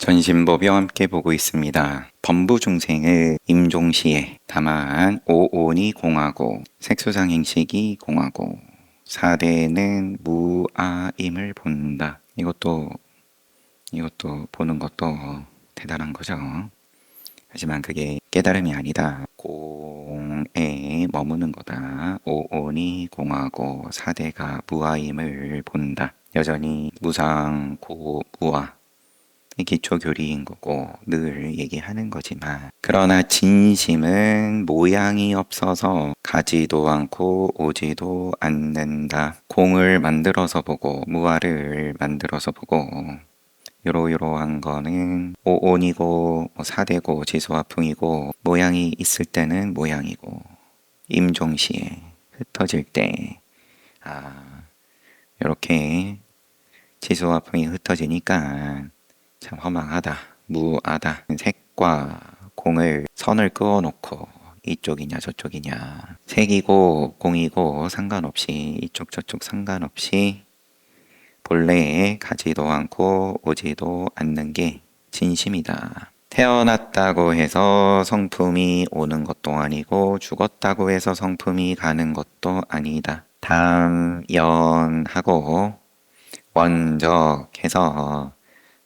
전신법용 함께 보고 있습니다. 범부중생의 임종시에 다만 오온이 공하고 색수상 행식이 공하고 사대는 무아임을 본다. 이것도 보는 것도 대단한 거죠. 하지만 그게 깨달음이 아니다. 공에 머무는 거다. 오온이 공하고 사대가 무아임을 본다. 여전히 무상고 무아 기초교리인 거고 늘 얘기하는 거지만, 그러나 진심은 모양이 없어서 가지도 않고 오지도 않는다. 공을 만들어서 보고 무아를 만들어서 보고 요러요러한 거는 오온이고 사대고 지수화풍이고 모양이 있을 때는 모양이고 임종시에 흩어질 때 요렇게 지수화풍이 흩어지니까 참 허망하다, 무아다. 색과 공을 선을 그어놓고 이쪽이냐 저쪽이냐, 색이고 공이고 상관없이, 이쪽 저쪽 상관없이 본래에 가지도 않고 오지도 않는 게 진심이다. 태어났다고 해서 성품이 오는 것도 아니고 죽었다고 해서 성품이 가는 것도 아니다. 담연하고 원적해서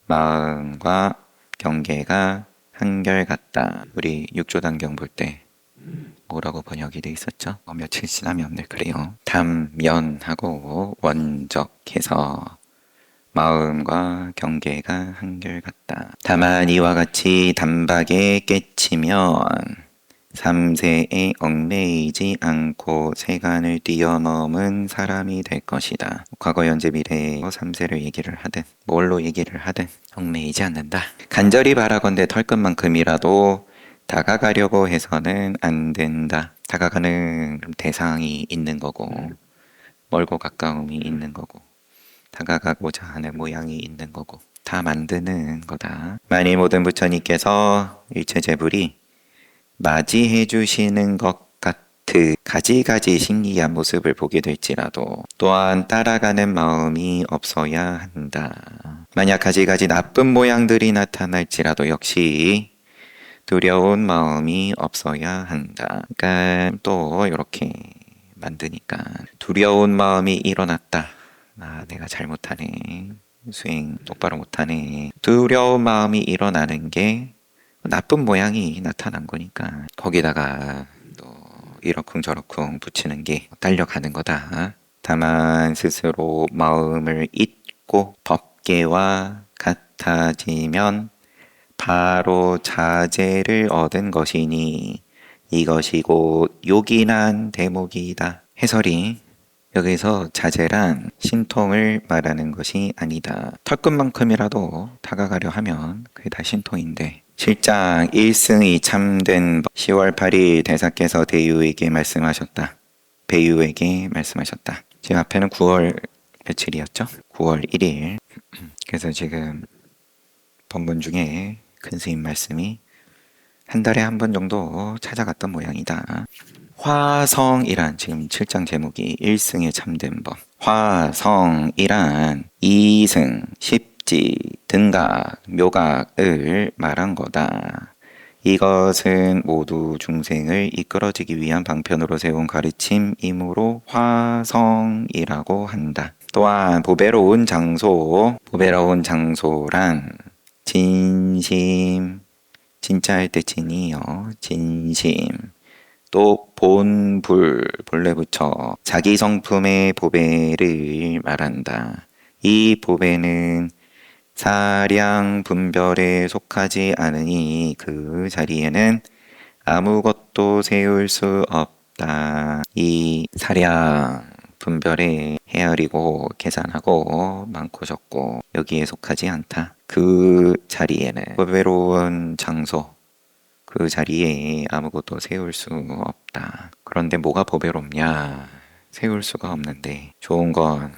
마음과 경계가 한결같다. 우리 육조단경 볼 때 뭐라고 번역이 돼 있었죠? 며칠 지나면 늘 그래요. 담연하고 원적해서 마음과 경계가 한결같다. 다만 이와 같이 단박에 깨치면 삼세에 얽매이지 않고 세간을 뛰어넘은 사람이 될 것이다. 과거, 현재, 미래 삼세를 얘기를 하든 뭘로 얘기를 하든 얽매이지 않는다. 간절히 바라건대 털끝만큼이라도 다가가려고 해서는 안 된다. 다가가는 대상이 있는 거고, 멀고 가까움이 있는 거고, 다가가고자 하는 모양이 있는 거고, 다 만드는 거다. 만일 모든 부처님께서 일체재불이 맞이해 주시는 것 같은 가지가지 신기한 모습을 보게 될지라도 또한 따라가는 마음이 없어야 한다. 만약 가지가지 나쁜 모양들이 나타날지라도 역시 두려운 마음이 없어야 한다. 그러니까 또 이렇게 만드니까 두려운 마음이 일어났다. 내가 잘못하네, 수행 똑바로 못하네, 두려운 마음이 일어나는 게 나쁜 모양이 나타난 거니까 거기다가 또 이러쿵저러쿵 붙이는 게 딸려가는 거다. 다만 스스로 마음을 잊고 법계와 같아지면 바로 자제를 얻은 것이니 이것이 곧 요긴한 대목이다. 해설이 여기서 자제란 신통을 말하는 것이 아니다. 털끝만큼이라도 다가가려 하면 그게 다 신통인데, 실장 1승이 참된 10월 8일 대사께서 대유에게 말씀하셨다. 배유에게 말씀하셨다. 지금 앞에는 9월 며칠이었죠? 9월 1일. 그래서 지금 본문 중에 큰 스님 말씀이 한 달에 한 번 정도 찾아갔던 모양이다. 화성이란, 지금 7장 제목이 1승에 참된 법. 화성이란 2승, 십지, 등각, 묘각을 말한 거다. 이것은 모두 중생을 이끌어지기 위한 방편으로 세운 가르침이므로 화성이라고 한다. 또한 보배로운 장소란 진심, 진짜 할 때 진이요, 진심. 또 본불, 본래 부처, 자기 성품의 보배를 말한다. 이 보배는 사량 분별에 속하지 않으니 그 자리에는 아무것도 세울 수 없다. 이 사량 분별에 헤아리고 계산하고 많고 적고 여기에 속하지 않다. 그 자리에는 보배로운 장소, 그 자리에 아무것도 세울 수 없다. 그런데 뭐가 보배롭냐? 세울 수가 없는데 좋은 건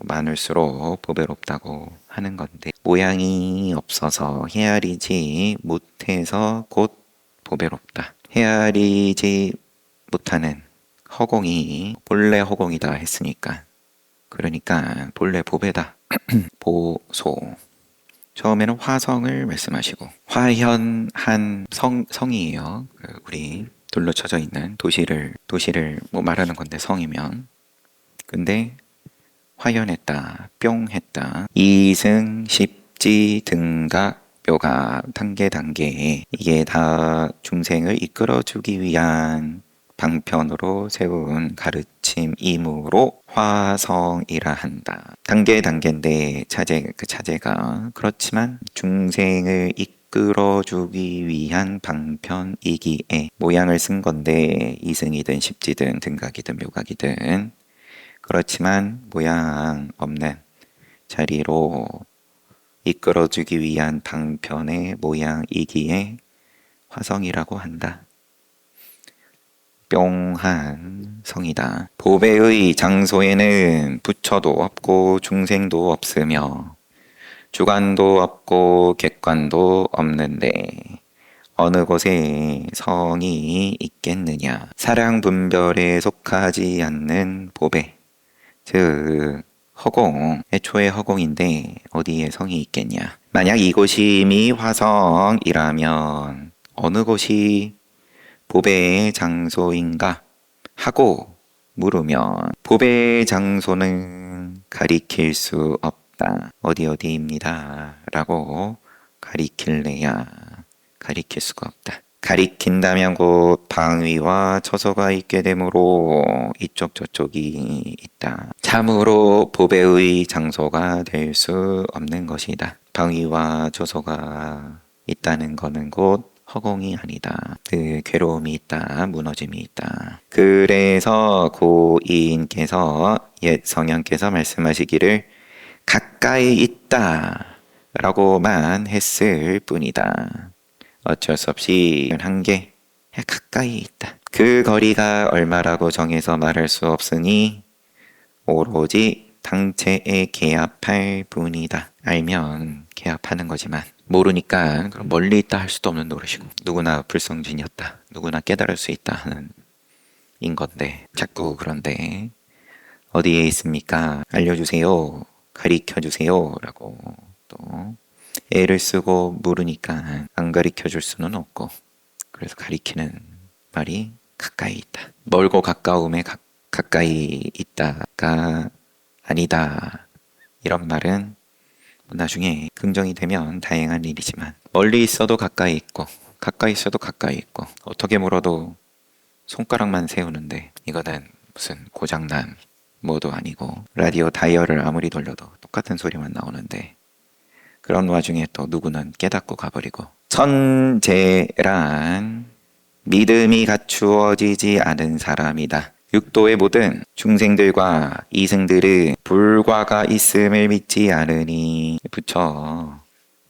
많을수록 보배롭다고 하는 건데, 모양이 없어서 헤아리지 못해서 곧 보배롭다. 헤아리지 못하는 허공이 본래 허공이다 했으니까, 그러니까 본래 보배다. 보소, 처음에는 화성을 말씀하시고 화현한 성이에요. 우리 둘러 쳐져 있는 도시를 뭐 말하는 건데 성이면. 근데 화현했다, 뿅 했다. 이승, 십지, 등각, 묘각 단계에 이게 다 중생을 이끌어주기 위한 방편으로 세운 가르침이므로 화성이라 한다. 단계인데 그 차제가 그렇지만 중생을 이끌어주기 위한 방편이기에 모양을 쓴 건데 이승이든 십지든 등각이든 묘각이든 그렇지만 모양 없는 자리로 이끌어주기 위한 방편의 모양이기에 화성이라고 한다. 뿅한 성이다. 보배의 장소에는 부처도 없고 중생도 없으며 주관도 없고 객관도 없는데 어느 곳에 성이 있겠느냐. 사량분별에 속하지 않는 보배, 즉 허공, 애초에 허공인데 어디에 성이 있겠냐. 만약 이곳이 화성이라면 어느 곳이 보배의 장소인가 하고 물으면 보배의 장소는 가리킬 수 없다. 어디입니다 라고 가리킬래야 가리킬 수가 없다. 가리킨다면 곧 방위와 처소가 있게 되므로 이쪽 저쪽이 있다. 참으로 보배의 장소가 될 수 없는 것이다. 방위와 처소가 있다는 것은 곧 허공이 아니다. 그 괴로움이 있다. 무너짐이 있다. 그래서 고인께서 옛 성현께서 말씀하시기를 가까이 있다 라고만 했을 뿐이다. 어쩔 수 없이 한계 가까이 있다. 그 거리가 얼마라고 정해서 말할 수 없으니 오로지 당체에 개합할 뿐이다. 알면 개합하는 거지만 모르니까 그럼 멀리 있다 할 수도 없는 노릇이고 누구나 불성진이었다. 누구나 깨달을 수 있다 하는 인 건데 자꾸 그런데 어디에 있습니까? 알려주세요. 가리켜주세요. 라고 또 애를 쓰고 물으니까 안 가리켜줄 수는 없고 그래서 가리키는 말이 가까이 있다. 멀고 가까움에 가까이 있다가 아니다. 이런 말은 나중에 긍정이 되면 다행한 일이지만 멀리 있어도 가까이 있고 가까이 있어도 가까이 있고 어떻게 물어도 손가락만 세우는데 이거는 무슨 고장난 뭐도 아니고 라디오 다이얼을 아무리 돌려도 똑같은 소리만 나오는데 그런 와중에 또 누구는 깨닫고 가버리고 천재란 믿음이 갖추어지지 않은 사람이다. 육도의 모든 중생들과 이승들은 불과가 있음을 믿지 않으니 부처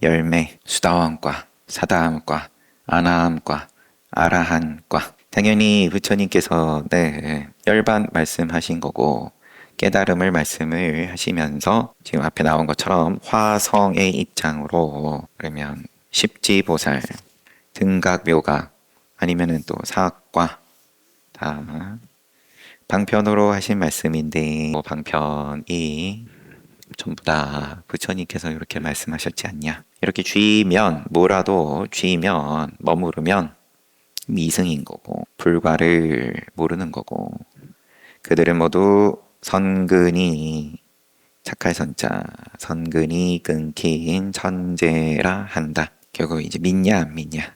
열매, 수다원과, 사다함과, 아나함과, 아라한과 당연히 부처님께서 열반 말씀하신 거고 깨달음을 말씀을 하시면서 지금 앞에 나온 것처럼 화성의 입장으로 그러면 십지보살, 등각묘각 아니면은 또 사학과 다 방편으로 하신 말씀인데 방편이 전부 다 부처님께서 이렇게 말씀하셨지 않냐. 이렇게 쥐면 뭐라도 쥐면 머무르면 미승인 거고 불과를 모르는 거고 그들은 모두 선근이 착할 선자 선근이 끊긴 천재라 한다. 결국 이제 믿냐 안 믿냐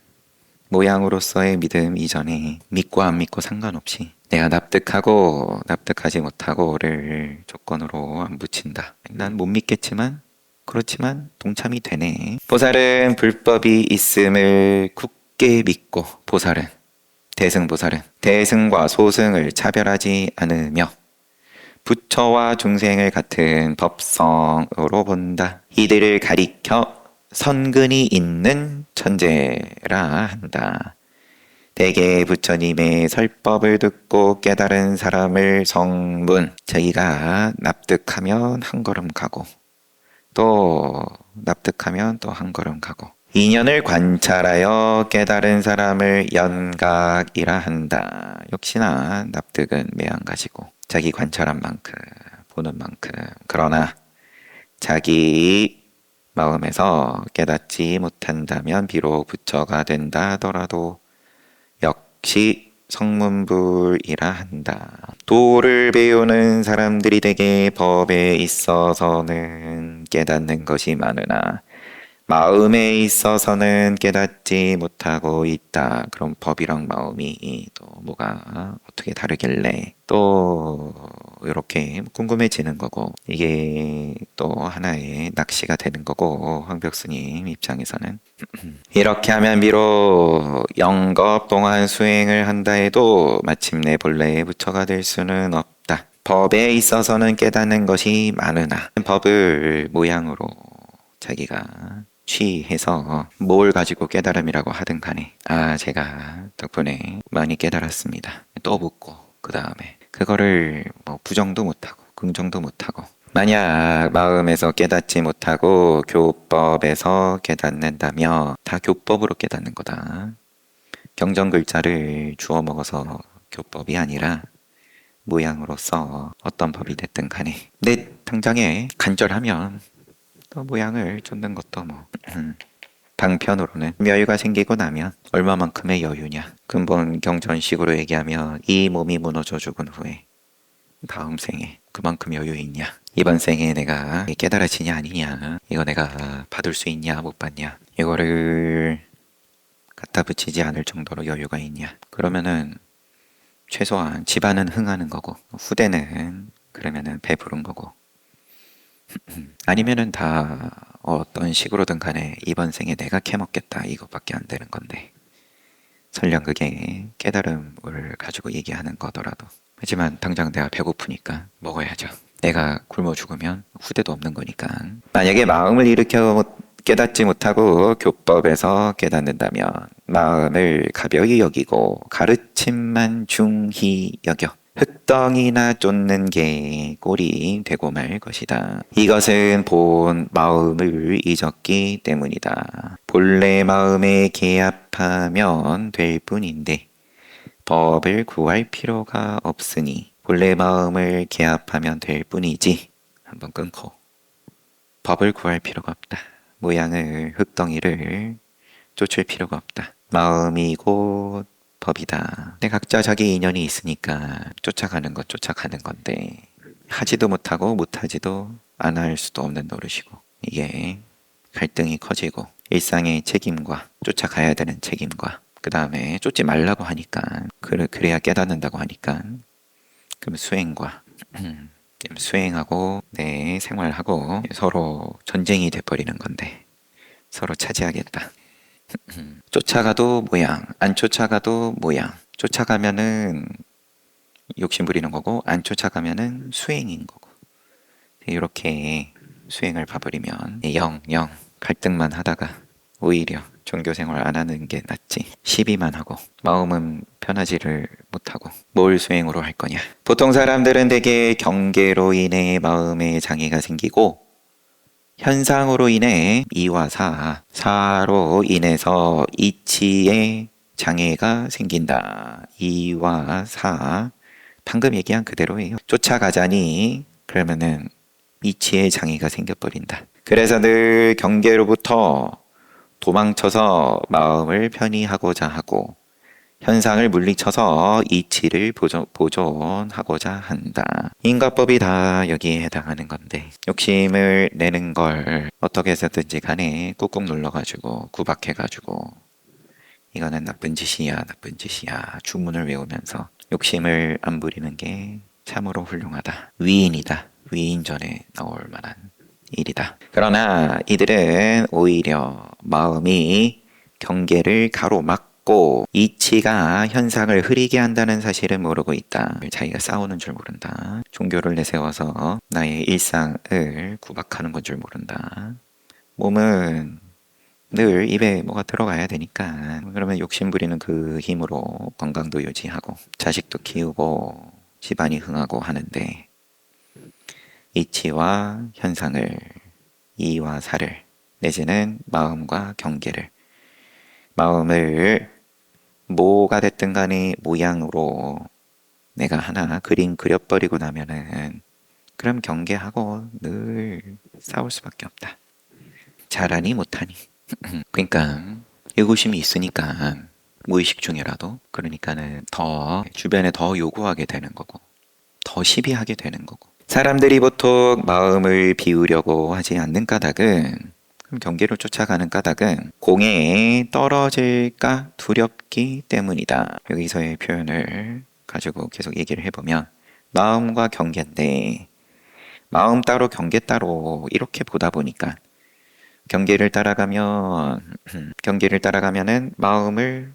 모양으로서의 믿음 이전에 믿고 안 믿고 상관없이 내가 납득하고 납득하지 못하고를 조건으로 안 붙인다. 난 못 믿겠지만 그렇지만 동참이 되네. 보살은 불법이 있음을 굳게 믿고 대승보살은 대승과 소승을 차별하지 않으며 부처와 중생을 같은 법성으로 본다. 이들을 가리켜 선근이 있는 천재라 한다. 대개 부처님의 설법을 듣고 깨달은 사람을 성문, 자기가 납득하면 한 걸음 가고 또 납득하면 또 한 걸음 가고 인연을 관찰하여 깨달은 사람을 연각이라 한다. 역시나 납득은 매한가지고 자기 관찰한 만큼 보는 만큼 그러나 자기 마음에서 깨닫지 못한다면 비록 부처가 된다 하더라도 역시 성문불이라 한다. 도를 배우는 사람들이 대개 법에 있어서는 깨닫는 것이 많으나 마음에 있어서는 깨닫지 못하고 있다. 그럼 법이랑 마음이 또 뭐가 어떻게 다르길래 또 이렇게 궁금해지는 거고, 이게 또 하나의 낚시가 되는 거고, 황벽스님 입장에서는 이렇게 하면 비록 영겁 동안 수행을 한다 해도 마침내 본래의 부처가 될 수는 없다. 법에 있어서는 깨닫는 것이 많으나 법을 모양으로 자기가 취해서 뭘 가지고 깨달음이라고 하든 간에 제가 덕분에 많이 깨달았습니다. 또 묻고 그 다음에 그거를 뭐 부정도 못하고 긍정도 못하고, 만약 마음에서 깨닫지 못하고 교법에서 깨닫는다면 다 교법으로 깨닫는 거다. 경전 글자를 주워 먹어서 교법이 아니라 모양으로서 어떤 법이 됐든 간에 내 당장에 간절하면 또 모양을 쫓는 것도 뭐 방편으로는 여유가 생기고 나면 얼마만큼의 여유냐. 근본 경전식으로 얘기하면 이 몸이 무너져 죽은 후에 다음 생에 그만큼 여유 있냐, 이번 생에 내가 깨달아지냐 아니냐, 이거 내가 받을 수 있냐 못 받냐, 이거를 갖다 붙이지 않을 정도로 여유가 있냐, 그러면은 최소한 집안은 흥하는 거고 후대는 그러면은 배부른 거고, 아니면은 다 어떤 식으로든 간에 이번 생에 내가 캐먹겠다 이것밖에 안 되는 건데, 설령 그게 깨달음을 가지고 얘기하는 거더라도. 하지만 당장 내가 배고프니까 먹어야죠. 내가 굶어 죽으면 후대도 없는 거니까. 만약에 마음을 일으켜 깨닫지 못하고 교법에서 깨닫는다면 마음을 가벼이 여기고 가르침만 중히 여겨 흙덩이나 쫓는 게 꼴이 되고 말 것이다. 이것은 본 마음을 잊었기 때문이다. 본래 마음에 개합하면 될 뿐인데 법을 구할 필요가 없으니 본래 마음을 개합하면 될 뿐이지. 한번 끊고 법을 구할 필요가 없다. 모양을 흙덩이를 쫓을 필요가 없다. 마음이 곧 법이다. 근데 각자 자기 인연이 있으니까 쫓아가는 것 쫓아가는 건데 하지도 못하고 못하지도 안 할 수도 없는 노릇이고, 이게 갈등이 커지고 일상의 책임과 쫓아가야 되는 책임과 그 다음에 쫓지 말라고 하니까 그래야 깨닫는다고 하니까 그럼 수행과 수행하고 내 생활하고 서로 전쟁이 돼버리는 건데 서로 차지하겠다. 쫓아가도 모양, 안 쫓아가도 모양. 쫓아가면은 욕심 부리는 거고 안 쫓아가면은 수행인 거고, 이렇게 수행을 봐버리면 영 갈등만 하다가 오히려 종교 생활 안 하는 게 낫지. 시비만 하고 마음은 편하지를 못하고 뭘 수행으로 할 거냐. 보통 사람들은 대개 경계로 인해 마음에 장애가 생기고 현상으로 인해 이와 사로 인해서 이치에 장애가 생긴다. 이와 사, 방금 얘기한 그대로예요. 쫓아가자니 그러면은 이치에 장애가 생겨버린다. 그래서 늘 경계로부터 도망쳐서 마음을 편히 하고자 하고 현상을 물리쳐서 이치를 보존하고자 한다. 인과법이 다 여기에 해당하는 건데 욕심을 내는 걸 어떻게 해서든지 간에 꾹꾹 눌러가지고 구박해가지고 이거는 나쁜 짓이야 주문을 외우면서 욕심을 안 부리는 게 참으로 훌륭하다. 위인이다. 위인전에 나올 만한 일이다. 그러나 이들은 오히려 마음이 경계를 가로막고 이치가 현상을 흐리게 한다는 사실을 모르고 있다. 자기가 싸우는 줄 모른다. 종교를 내세워서 나의 일상을 구박하는 건 줄 모른다. 몸은 늘 입에 뭐가 들어가야 되니까 그러면 욕심 부리는 그 힘으로 건강도 유지하고 자식도 키우고 집안이 흥하고 하는데, 이치와 현상을, 이와 사를, 내지는 마음과 경계를, 마음을 뭐가 됐든 간에 모양으로 내가 하나 그림 그려버리고 나면은 그럼 경계하고 늘 싸울 수밖에 없다. 잘하니 못하니. 그러니까 의구심이 있으니까 무의식 중이라도 그러니까는 더 주변에 더 요구하게 되는 거고 더 시비하게 되는 거고 사람들이 보통 마음을 비우려고 하지 않는 까닭은 그럼 경계를 쫓아가는 까닭은 공에 떨어질까 두렵기 때문이다. 여기서의 표현을 가지고 계속 얘기를 해보면 마음과 경계인데 마음 따로 경계 따로 이렇게 보다 보니까 경계를 따라가면은 마음을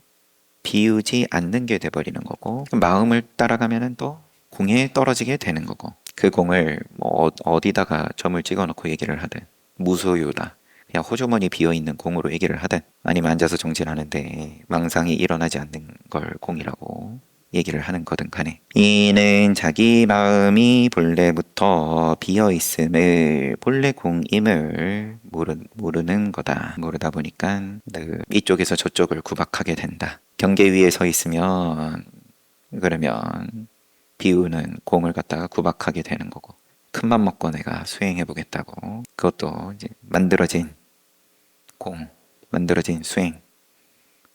비우지 않는 게 돼버리는 거고 마음을 따라가면은 또 공에 떨어지게 되는 거고 그 공을 뭐 어디다가 점을 찍어놓고 얘기를 하든 무소유다 그냥 호주머니 비어있는 공으로 얘기를 하든 아니면 앉아서 정진하는데 망상이 일어나지 않는 걸 공이라고 얘기를 하는 거든 간에 이는 자기 마음이 본래부터 비어있음을 본래 공임을 모르는 거다. 모르다 보니까 이쪽에서 저쪽을 구박하게 된다. 경계 위에 서 있으면 그러면 비우는 공을 갖다가 구박하게 되는 거고 큰맘 먹고 내가 수행해 보겠다고 그것도 이제 만들어진 공 만들어진 수행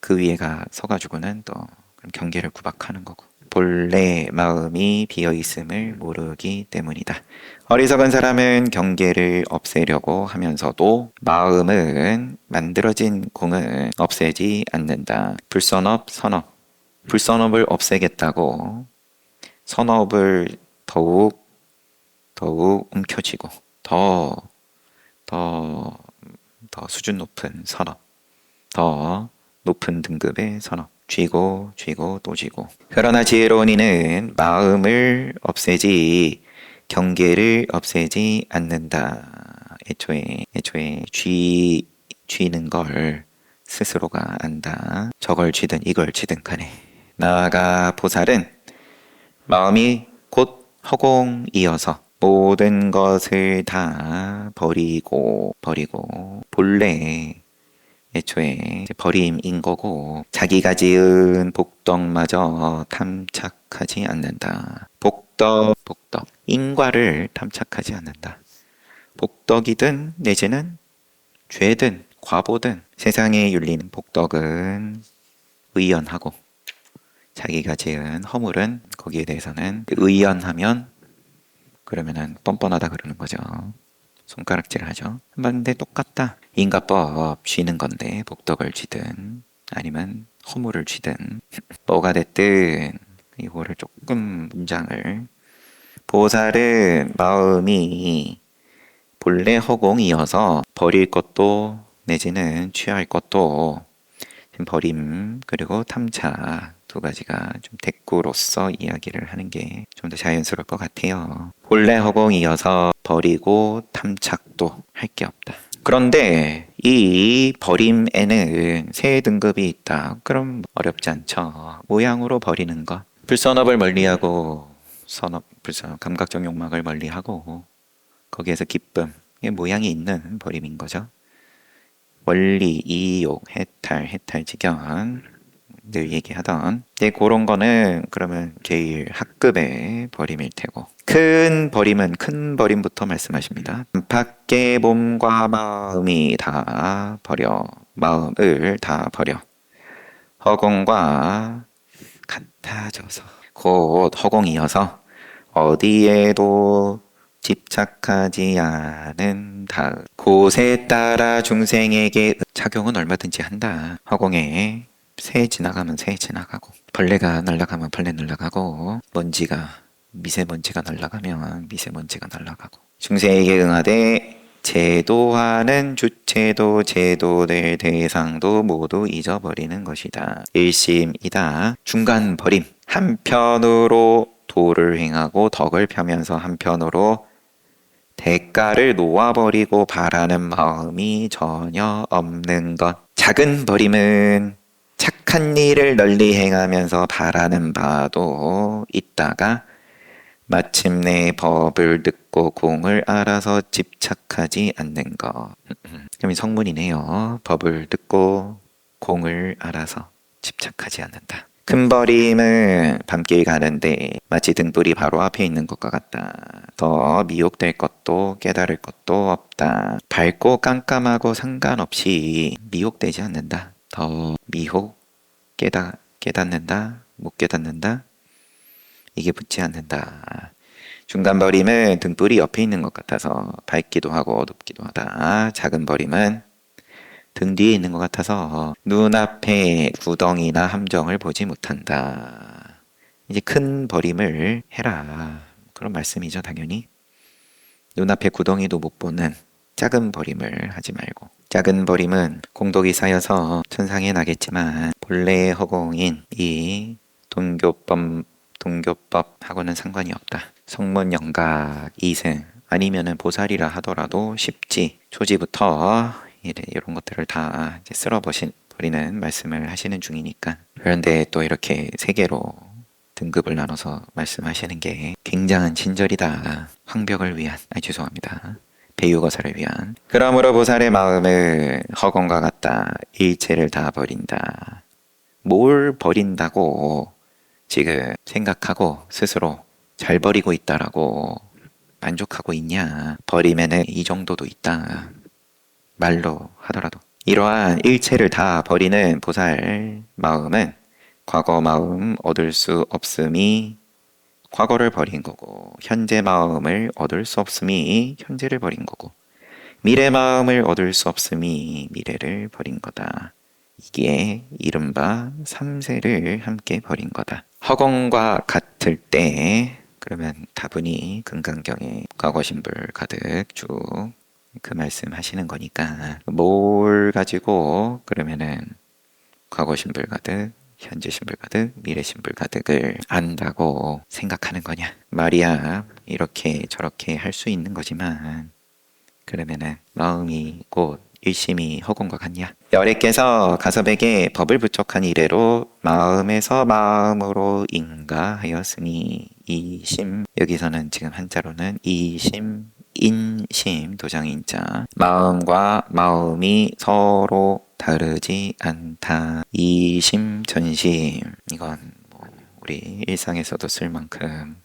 그 위에가 서가지고는 또 경계를 구박하는 거고 본래 마음이 비어있음을 모르기 때문이다. 어리석은 사람은 경계를 없애려고 하면서도 마음은 만들어진 공은 없애지 않는다. 불선업, 선업. 불선업을 없애겠다고 선업을 더욱 움켜쥐고 더 수준 높은 선업, 더 높은 등급의 선업 쥐고 또 쥐고 그러나 지혜로운 이는 마음을 없애지 경계를 없애지 않는다. 애초에 쥐는 걸 스스로가 안다. 저걸 쥐든 이걸 쥐든 간에 나아가 보살은 마음이 곧 허공이어서 모든 것을 다 버리고 본래 애초에 버림인 거고 자기가 지은 복덕마저 탐착하지 않는다. 복덕 인과를 탐착하지 않는다. 복덕이든 내지는 죄든 과보든 세상에 윤리는 복덕은 의연하고 자기가 지은 허물은 거기에 대해서는 의연하면 그러면은 뻔뻔하다 그러는 거죠. 손가락질을 하죠. 근데 똑같다. 인과법 쥐는 건데 복덕을 쥐든 아니면 허물을 쥐든 뭐가 됐든 이거를 조금 문장을 보살은 마음이 본래 허공이어서 버릴 것도 내지는 취할 것도 버림 그리고 탐차 두 가지가 좀 대꾸로서 이야기를 하는 게 좀 더 자연스러울 것 같아요. 본래 허공이어서 버리고 탐착도 할 게 없다. 그런데 이 버림에는 세 등급이 있다. 그럼 어렵지 않죠. 모양으로 버리는 것. 불선업을 멀리하고 불선업, 감각적 욕망을 멀리하고 거기에서 기쁨, 이게 모양이 있는 버림인 거죠. 원리, 이욕, 해탈, 늘 얘기하던 그런 거는 그러면 제일 학급의 버림일 테고 큰 버림부터 말씀하십니다. 밖의 몸과 마음을 다 버려 허공과 같아져서 곧 허공이어서 어디에도 집착하지 않은다. 곳에 따라 중생에게 작용은 얼마든지 한다. 허공에 새 지나가면 새 지나가고 벌레가 날아가면 벌레 날아가고 미세먼지가 날아가면 미세먼지가 날아가고 중생에게 응하되 제도하는 주체도 제도될 대상도 모두 잊어버리는 것이다. 일심이다. 중간 버림. 한편으로 도를 행하고 덕을 펴면서 한편으로 대가를 놓아버리고 바라는 마음이 전혀 없는 것. 작은 버림은 착한 일을 널리 행하면서 바라는 바도 있다가 마침내 법을 듣고 공을 알아서 집착하지 않는 것. 그럼 성문이네요. 법을 듣고 공을 알아서 집착하지 않는다. 큰 버림은 밤길 가는데 마치 등불이 바로 앞에 있는 것과 같다. 더 미혹될 것도 깨달을 것도 없다. 밝고 깜깜하고 상관없이 미혹되지 않는다. 더 미혹, 깨닫는다, 못 깨닫는다, 이게 붙지 않는다. 중간 버림은 등불이 옆에 있는 것 같아서 밝기도 하고 어둡기도 하다. 작은 버림은 등 뒤에 있는 것 같아서 눈앞에 구덩이나 함정을 보지 못한다. 이제 큰 버림을 해라. 그런 말씀이죠, 당연히. 눈앞에 구덩이도 못 보는 작은 버림을 하지 말고. 작은 버림은 공덕이 쌓여서 천상에 나겠지만 본래의 허공인 이 동교법하고는 상관이 없다. 성문영각 이승 아니면은 보살이라 하더라도 쉽지. 초지부터 이런 것들을 다 이제 쓸어버리는 말씀을 하시는 중이니까. 그런데 또 이렇게 세 개로 등급을 나눠서 말씀하시는 게 굉장한 친절이다. 황벽을 위한, 죄송합니다. 배유거사를 위한. 그러므로 보살의 마음은 허공과 같다. 일체를 다 버린다. 뭘 버린다고 지금 생각하고 스스로 잘 버리고 있다라고 만족하고 있냐. 버리면은 이 정도도 있다. 말로 하더라도. 이러한 일체를 다 버리는 보살 마음은 과거 마음 얻을 수 없음이 과거를 버린 거고, 현재 마음을 얻을 수 없음이 현재를 버린 거고, 미래 마음을 얻을 수 없음이 미래를 버린 거다. 이게 이른바 삼세를 함께 버린 거다. 허공과 같을 때 그러면 다분히 금강경에 과거신불 가득 쭉 그 말씀 하시는 거니까 뭘 가지고 그러면은 과거신불 가득 현재신불 가득 미래신불 가득을 안다고 생각하는 거냐. 말이야 이렇게 저렇게 할 수 있는 거지만 그러면은 마음이 곧 일심이 허공과 같냐. 열애께서 가섭에게 법을 부촉한 이래로 마음에서 마음으로 인가하였으니 이심, 여기서는 지금 한자로는 이심 인심 도장인자, 마음과 마음이 서로 다르지 않다. 이심 전심, 이건 뭐 우리 일상에서도 쓸 만큼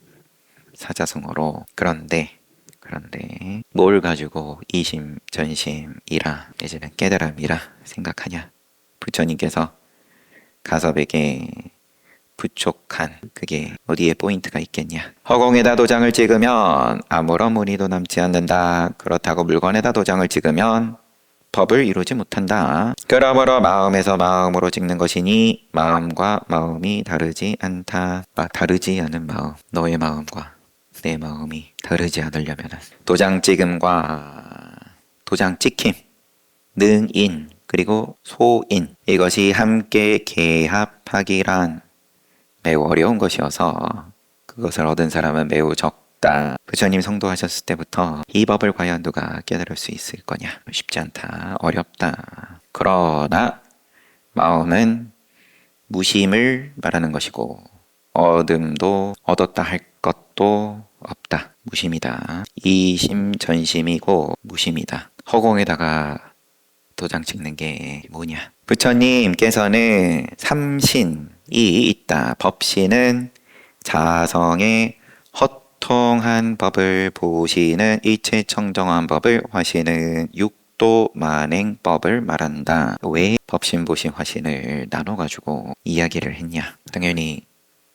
사자성어로. 그런데 뭘 가지고 이심 전심이라 이제는 깨달음이라 생각하냐. 부처님께서 가섭에게 부촉한 그게 어디에 포인트가 있겠냐. 허공에다 도장을 찍으면 아무런 무늬도 남지 않는다. 그렇다고 물건에다 도장을 찍으면 법을 이루지 못한다. 그러므로 마음에서 마음으로 찍는 것이니 마음과 마음이 다르지 않다. 다르지 않은 마음, 너의 마음과 내 마음이 다르지 않으려면 도장 찍음과 도장 찍힘, 능인 그리고 소인, 이것이 함께 개합하기란 매우 어려운 것이어서 그것을 얻은 사람은 매우 적다. 부처님 성도하셨을 때부터 이 법을 과연 누가 깨달을 수 있을 거냐. 쉽지 않다. 어렵다. 그러나 마음은 무심을 말하는 것이고 얻음도 얻었다 할 것도 없다. 무심이다. 이심 전심이고 무심이다. 허공에다가 도장 찍는 게 뭐냐. 부처님께서는 삼신이 있다. 법신은 자성의 허통한 법을 보시는 일체청정한 법을, 화신은 육도 만행법을 말한다. 왜 법신, 보신, 화신을 나눠가지고 이야기를 했냐. 당연히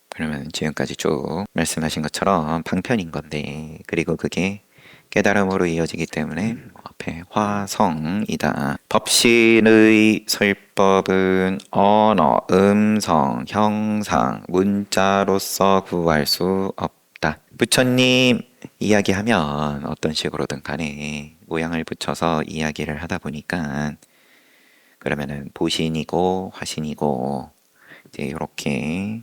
그러면 지금까지 쭉 말씀하신 것처럼 방편인 건데, 그리고 그게 깨달음으로 이어지기 때문에 앞에 화성이다. 법신의 설법은 언어, 음성, 형상, 문자로서 구할 수 없다. 부처님 이야기하면 어떤 식으로든 간에 모양을 붙여서 이야기를 하다 보니까 그러면은 보신이고 화신이고 이제 이렇게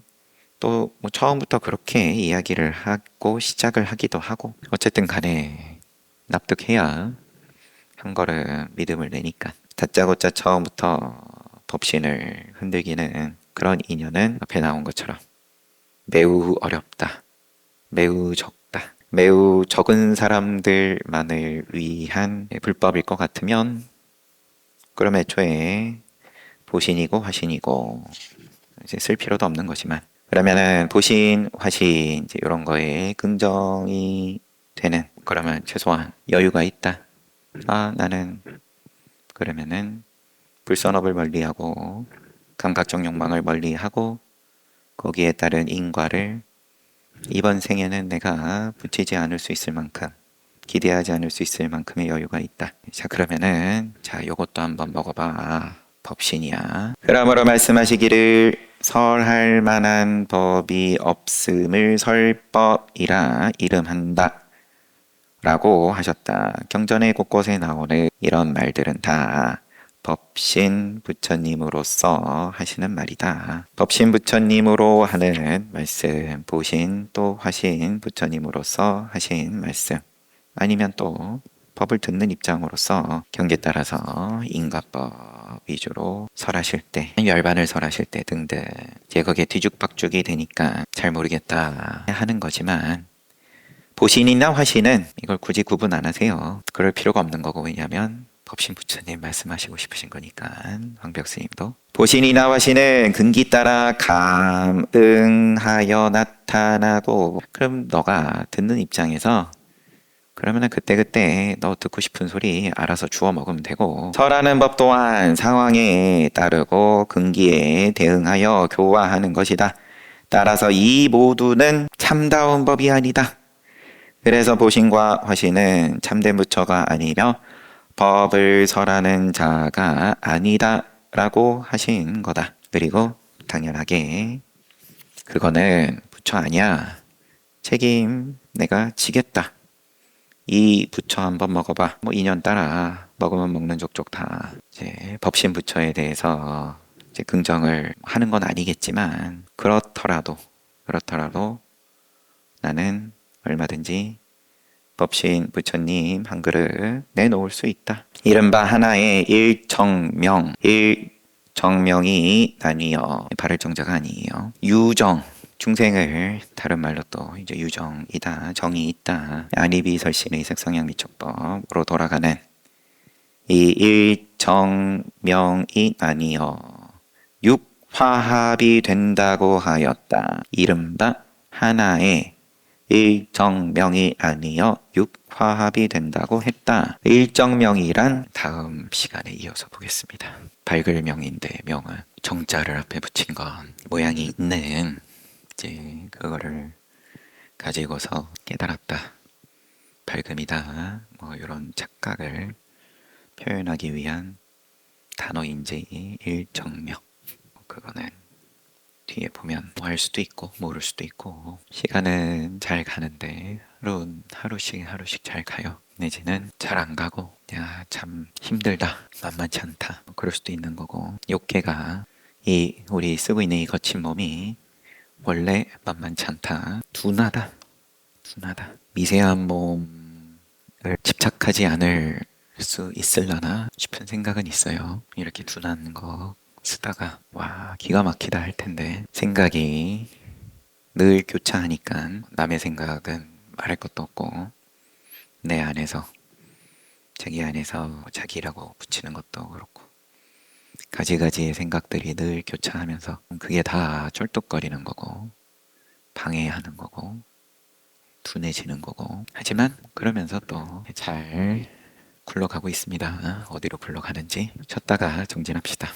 또 뭐 처음부터 그렇게 이야기를 하고 시작을 하기도 하고, 어쨌든 간에 납득해야 한 걸음 믿음을 내니까. 다짜고짜 처음부터 법신을 흔들기는 그런 인연은 앞에 나온 것처럼 매우 어렵다. 매우 적다. 매우 적은 사람들만을 위한 불법일 것 같으면 그럼 애초에 보신이고 화신이고 이제 쓸 필요도 없는 거지만 그러면은 보신, 화신 이제 이런 거에 긍정이 되는 그러면 최소한 여유가 있다. 아 나는 그러면은 불선업을 멀리하고 감각적 욕망을 멀리하고 거기에 따른 인과를 이번 생에는 내가 붙이지 않을 수 있을 만큼 기대하지 않을 수 있을 만큼의 여유가 있다. 자 그러면은 자 요것도 한번 먹어봐. 법신이야. 그러므로 말씀하시기를 설할 만한 법이 없음을 설법이라 이름한다. 라고 하셨다. 경전의 곳곳에 나오는 이런 말들은 다 법신 부처님으로서 하시는 말이다. 법신 부처님으로 하는 말씀, 보신 또 화신 부처님으로서 하신 말씀, 아니면 또 법을 듣는 입장으로서 경계 따라서 인과법 위주로 설하실 때, 열반을 설하실 때 등등 이제 거기에 뒤죽박죽이 되니까 잘 모르겠다 하는 거지만 보신이나 화신은 이걸 굳이 구분 안 하세요. 그럴 필요가 없는 거고 왜냐하면 법신 부처님 말씀하시고 싶으신 거니까. 황벽 스님도 보신이나 화신은 근기 따라 감응하여 나타나고 그럼 너가 듣는 입장에서 그러면은 그때그때 너 듣고 싶은 소리 알아서 주워 먹으면 되고 설하는 법 또한 상황에 따르고 근기에 대응하여 교화하는 것이다. 따라서 이 모두는 참다운 법이 아니다. 그래서 보신과 화신은 참된 부처가 아니며 법을 설하는 자가 아니다라고 하신 거다. 그리고 당연하게 그거는 부처 아니야. 책임 내가 지겠다. 이 부처 한번 먹어봐. 뭐 인연 따라 먹으면 먹는 족족 다 이제 법신 부처에 대해서 이제 긍정을 하는 건 아니겠지만 그렇더라도 나는 얼마든지 법신 부처님 한 그릇 내놓을 수 있다. 이른바 하나의 일정명이 나뉘어 바를 정자가 아니에요. 유정 중생을 다른 말로 또 이제 유정이다, 정이 있다. 안이비 설신의 색성향 미촉법으로 돌아가는 이 일정명이 나뉘어 육화합이 된다고 하였다. 이른바 하나의 일정명이 아니여 육화합이 된다고 했다. 일정명이란 다음 시간에 이어서 보겠습니다. 밝을 명인데 명은 정자를 앞에 붙인 건 모양이 있는 이제 그거를 가지고서 깨달았다. 밝음이다. 뭐 이런 착각을 표현하기 위한 단어인지 일정명. 그거는 뒤에 보면 뭐 할 수도 있고 모를 수도 있고 시간은 잘 가는데 하루씩 잘 가요. 내지는 잘 안 가고 야 참 힘들다 만만치 않다 뭐 그럴 수도 있는 거고 욕계가 이 우리 쓰고 있는 이 거친 몸이 원래 만만치 않다 둔하다 미세한 몸을 집착하지 않을 수 있을라나 싶은 생각은 있어요. 이렇게 둔한 거 쓰다가 와 기가 막히다 할 텐데 생각이 늘 교차하니까 남의 생각은 말할 것도 없고 내 안에서 자기 안에서 자기라고 붙이는 것도 그렇고 가지가지의 생각들이 늘 교차하면서 그게 다 쩔뚝거리는 거고 방해하는 거고 둔해지는 거고 하지만 그러면서 또 잘 굴러가고 있습니다. 어디로 굴러가는지 쉬었다가 정진합시다.